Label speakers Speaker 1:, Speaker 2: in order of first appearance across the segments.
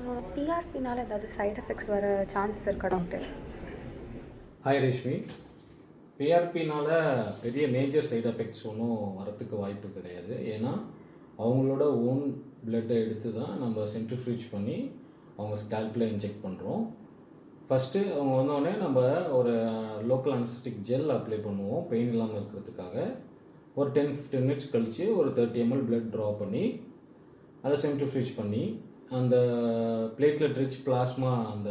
Speaker 1: பிஆர்பினால ஏதாவது side effects வர chances இருக்கா டாக்டர்?
Speaker 2: ஹாய் ரேஷ்மி. பிஆர்பினால் பெரிய மேஜர் சைடு எஃபெக்ட்ஸ் ஒன்றும் வரத்துக்கு வாய்ப்பு கிடையாது. ஏன்னா அவங்களோட ஓன் பிளட்டை எடுத்து தான் நம்ம சென்ட்ரிஃபியூஜ் பண்ணி அவங்க ஸ்கேல்பில் இன்ஜெக்ட் பண்ணுறோம். ஃபஸ்ட்டு அவங்க வந்தோடனே நம்ம ஒரு லோக்கல் அனஸ்தட்டிக் ஜெல் அப்ளை பண்ணுவோம் பெயின் இல்லாமல் இருக்கிறதுக்காக. ஒரு 10-15 மினிட்ஸ் கழித்து ஒரு 30 ml பிளட் ட்ரா பண்ணி அதை சென்ட்ரிஃபியூஜ் பண்ணி அந்த பிளேட்லெட் ரிச் பிளாஸ்மா அந்த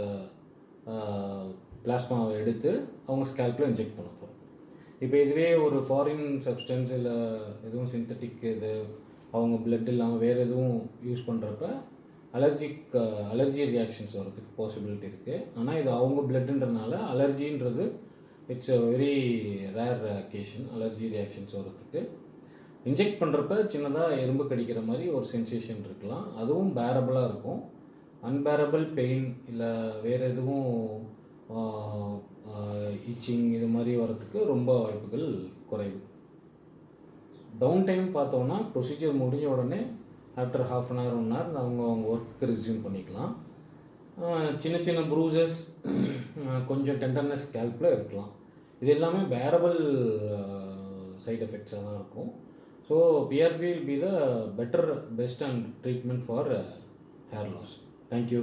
Speaker 2: பிளாஸ்மாவை எடுத்து அவங்க ஸ்கேல்பில் இன்ஜெக்ட் பண்ண போகிறோம். இப்போ இதுவே ஒரு ஃபாரின் சப்ஸ்டன்ஸ் இல்லை எதுவும் சிந்தட்டிக் இது அவங்க பிளட் இல்லாமல் வேறு எதுவும் யூஸ் பண்ணுறப்ப அலர்ஜி ரியாக்ஷன்ஸ் வரதுக்கு பாசிபிலிட்டி இருக்குது. ஆனால் இது அவங்க பிளட்டுன்றனால அலர்ஜின்றது it's a very rare occasion. Allergy reactions வரதுக்கு இன்ஜெக்ட் பண்ணுறப்ப சின்னதாக எறும்பு கடிக்கிற மாதிரி ஒரு சென்சேஷன் இருக்கலாம். அதுவும் பேரபிளாக இருக்கும். அன்பேரபிள் பெயின் இல்லை வேறு எதுவும் இச்சிங் இது மாதிரி வரத்துக்கு ரொம்ப வாய்ப்புகள் குறைவு. டவுன் டைம் பார்த்தோன்னா ப்ரொசீஜர் முடிஞ்ச உடனே ஆஃப்டர் ½ அன் ஹவர் 1 ஹவர் அவங்க ஒர்க்குக்கு ரெஸ்யூம் பண்ணிக்கலாம். சின்ன சின்ன ப்ரூசஸ் கொஞ்சம் டெண்டர்னஸ் ஸ்கேல்பில் இருக்கலாம். இது எல்லாமே பேரபிள் சைட் எஃபெக்ட்ஸாக தான் இருக்கும். So PRP will be the better, best and treatment for hair loss. Thank you.